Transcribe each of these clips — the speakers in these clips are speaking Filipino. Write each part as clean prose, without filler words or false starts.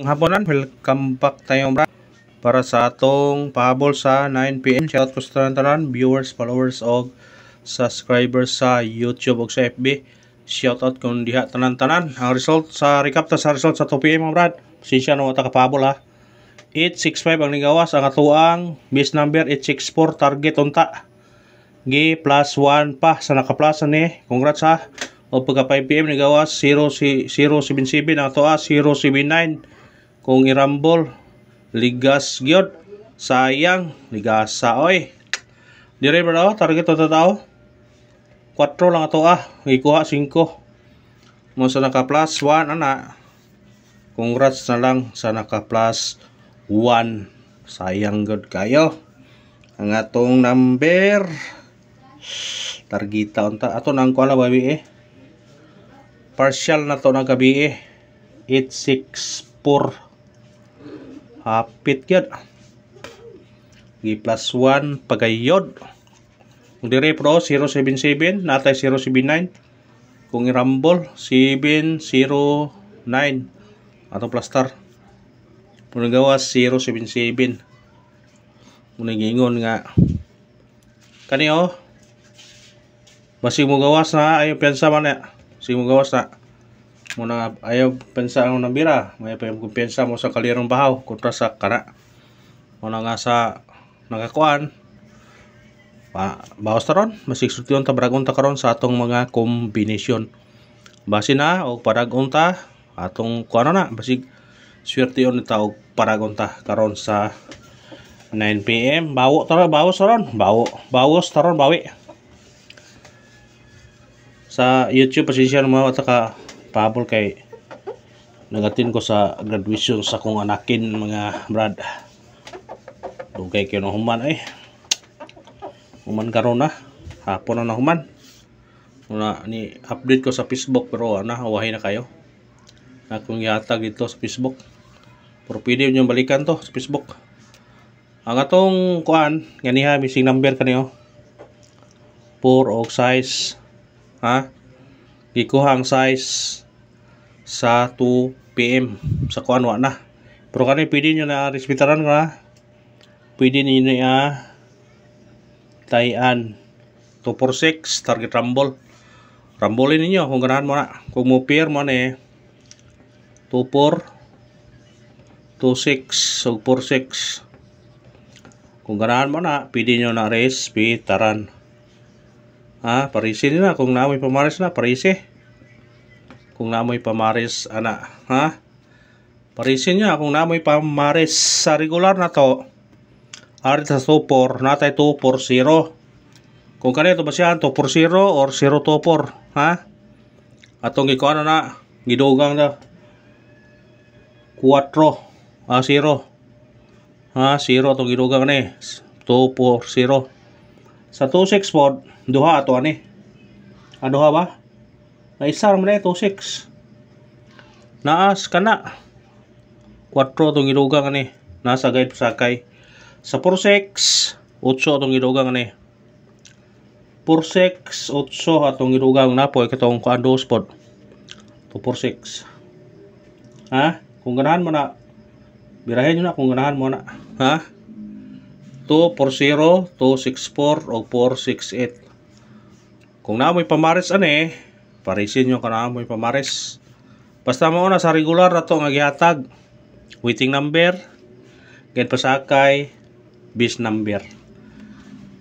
Haponan, welcome back tayo brad para sa atong pahabol sa 9 PM. Shout out ko sa tanan viewers, followers og subscribers sa YouTube ug sa FB. Shout out kung diha tanan-tanan. Ang result sa recap ta sa result sa 2 PM mga brad. Pasensya na wata ka pahabol ha. 865 ang nigawas, ang atuang base number 864, target unta. Gi plus 1 pa sa naka-plus ni. Congrats ha. O pagka 5 PM nigawas 077 ang atoa 079. Kung irambol, ligas gyud. Sayang, ligasa oy. Dire ba target to tao? 4 lang ato ikuha 5. Mo sa naka plus 1 ana. Congrats na lang sa naka plus 1. Sayang good kayo. Ang atong number targeta unta ato nang kuala babi partial na to na gabi 864. Hapit yun. Gi plus 1 pagayod. Kung dire pro 077 natay 079. Kung irambol 709 atong plastar. Kung gawas 077. Kung nagingon nga kaniyo basi mo gawas na ayo pensa man na. Basi mo gawas na. Muna ayaw pensa ang nambira, may kumpensa mo sa kalirong bahaw kontra sa kana. Muna nga sa nakakuan bawas taron, masig sultion ta baragon ta karon sa atong mga kombinasyon. Base na og paragon ta atong kuano na basig swerte on ta og paragon ta karon sa 9 PM. Bawas taron, bawas taron bawi. Sa YouTube pasensya na mga ka pahabol kay nagatin ko sa graduation sa kong anakin mga brad. Dugay kayo na human human karon na hapon na human muna ni update ko sa Facebook pero wahay na kayo akong ihatag dito sa Facebook pero pwede nyo balikan to sa Facebook. Ang atong kuan ganiha missing number kaniyo 4 og size ha ikuha ang size sa 2 PM sa kuan wa na pero kani pwede nyo na respetaran nga pwede niyo na tayan 246 target rambulin ninyo kung ganahan mo na kung mo pair mo na 24 26 o 46 kung ganahan mo na pwede nyo na respetaran ha parisin na kung namoy pamaris na parisi kung namoy pamaris ana ha parisin niya kung namoy pamaris sa regular na to arit sa 24 natay 240 kung kanito ba siya 240 or 024 ha atong ikuan na gidugang na 4 0 ha 0 atong gidugang ni 240 sa 26 pod duha ato ani duha ba na isa man na 26 naas kana 4 tong gidugang ani nasa guide sakay sa 46 8 atong gidugang ani 46 8 atong gidugang napoy katong kuan dos pod 246 ha kung ganahan mo na birahin nyo na kung ganahan mo na ha 240 264 o 468 kung namoy pamaris ani parisin nyo ka namoy pamaris basta mo na sa regular na to nga gihatag waiting number get pasakay base number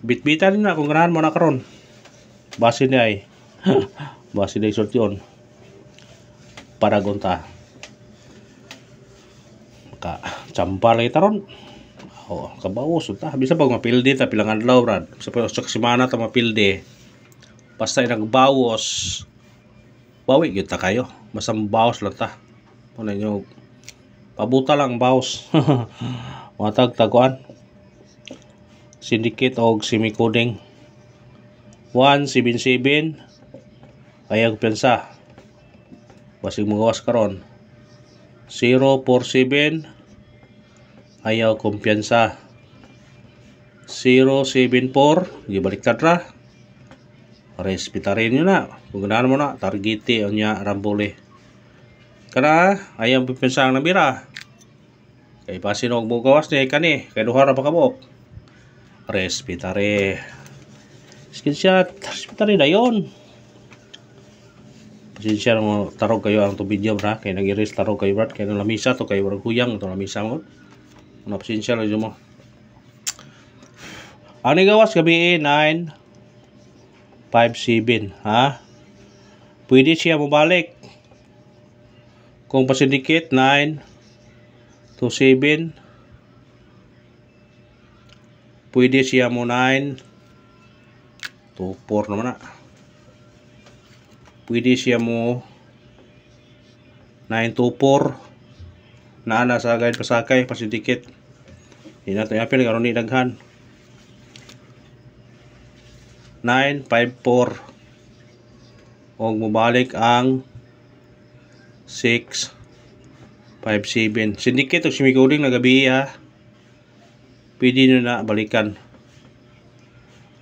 bitbitan na kung ganahan mo na karon base ni ay base ni sortion para gonta ka champal kita ron kabawas ta bisa pag mapildi ta pilang adlaw brad sa semana ta mapildi basta nagbawas bawi gyud ta kayo masam bawas lang ta muna nyo pabuta lang bawas matag taguan syndicate og semi-coding 177 ayag pensa basig mo gawas karon 047 ayaw kumpiyansa 074 gibaliktad ra respetarin nyo na kung ganahan mo na targete o nya rambole kana ayaw pipensa ang nabira Kay pasin og mo gawas ni kani kay duha ra pa kabok. Respetare. Screenshot, respetare dayon. Pasensya mo tarog kayo ang to video bra kay nag-erase tarog kayo brad kay lamisa to kay warag huyang to lamisa mo. Una pasensya lang mo. Ani gawas gabi 957 ha. Pwede siya mabalik. Kung pasindikit 927 pwede siya mo 924 naman na. Pwede siya mo 924 na ana sa guide pasakay pasindikit. Hindi na ito yapin karon ni daghan 954 o mabalik ang 657 syndicate o simicoding na gabi ha. Pwede nyo na balikan.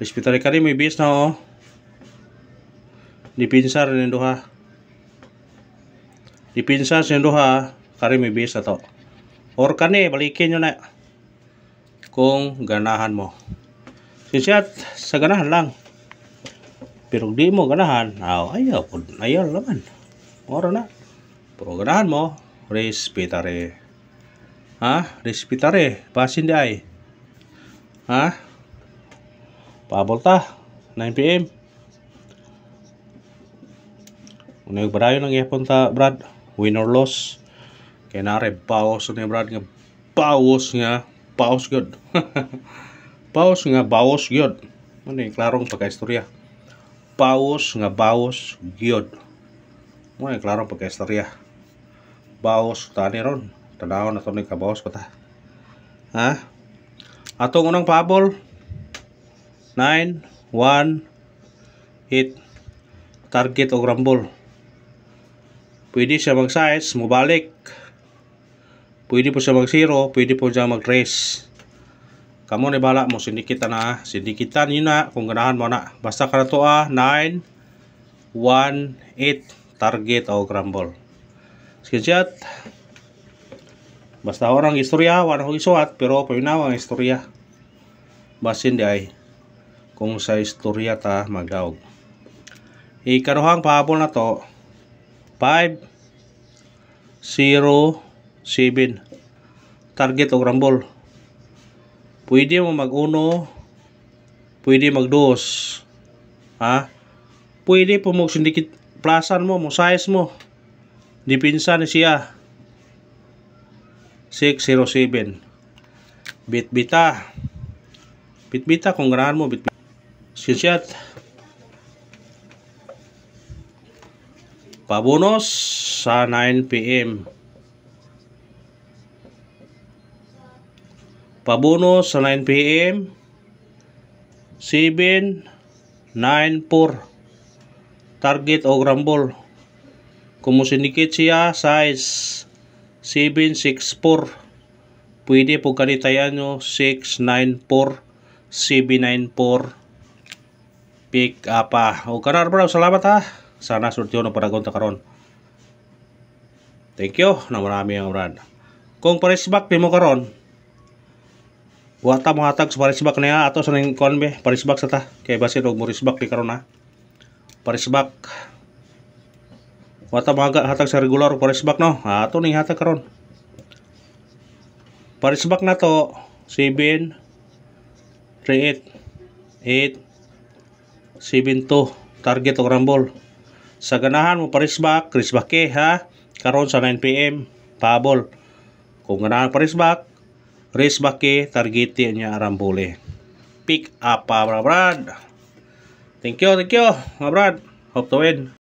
Respetary ka rin may bis na o. Dipinsa rin yung duha. Dipinsa sa yung duha kari may bis na to. Or kani balikin nyo na kung ganahan mo. Sinsiyat sa ganahan lang. Pero di mo ganahan, ayaw naman. Ora na. Pero ganahan mo, respetare. Ha? Respetare. Pasin di ay. Ha? Pabolta. 9 PM. Unay barayo ng ipon ta, Brad. Win or loss. Kaya nare, bawas na Brad nga. Bawas nga. Bawas good. Bawas nga. Bawas good. Ano yung klarong pagka-istorya. Bawas nga. Bawas good. Ano yung klarong pagka-istorya. Bawas tani ron. Tanaw na ito nagkabawas ko ta. Ha? Atong unang pabol 9, 1, 8 target o rumble. Pwede siya mag-size, mubalik. Pwede po siya mag-zero, pwede po siya mag-trace. Kamu ni bala mo sindikitan na, sindikitan yun na kung ganahan mo na. Basta ka na to 9, 1, 8 target o rumble. Screenshot. Basta orang istorya, wala ko isuat, pero pawinaw ang istorya. Basin di ay kung sa istorya ta magdaog. Ikaduhang pahabol na to 5, 0, 7 target o rumble. Pwede mo mag-1, pwede mag-2 ha? Pwede po mo sindikit plasan mo, mo size mo. Dipinsa ni siya 607 bitbita kung ganahan mo bitbita. Screenshot. Pabonus sa 9 PM. Pabonus sa 9 PM 794 target o rumble. Kung mo sindikit siya size 764 pwede po kanitayan nyo 694 794 pick up o kanar bro. Salamat ha. Sana surtiyo ng paragon ta karon. Thank you na marami ang brad. Kung parisbak di mo karon wata mo hatag sa parisbak niya ato sa ning konbe parisbak sa ta kay basin og mo risbak di karon ha. Parisbak wata mo hatag sa regular parisbak no ato ning hatag karon. Parisbak na to 7 38 8 72 target o rumble. Sa ganahan mo parisbak, risbake ha. Karon sa 9 PM pahabol. Kung ganahan parisbak, risbake target niya rumble. Pick up pa brad. Thank you, mga brad. Hope to win.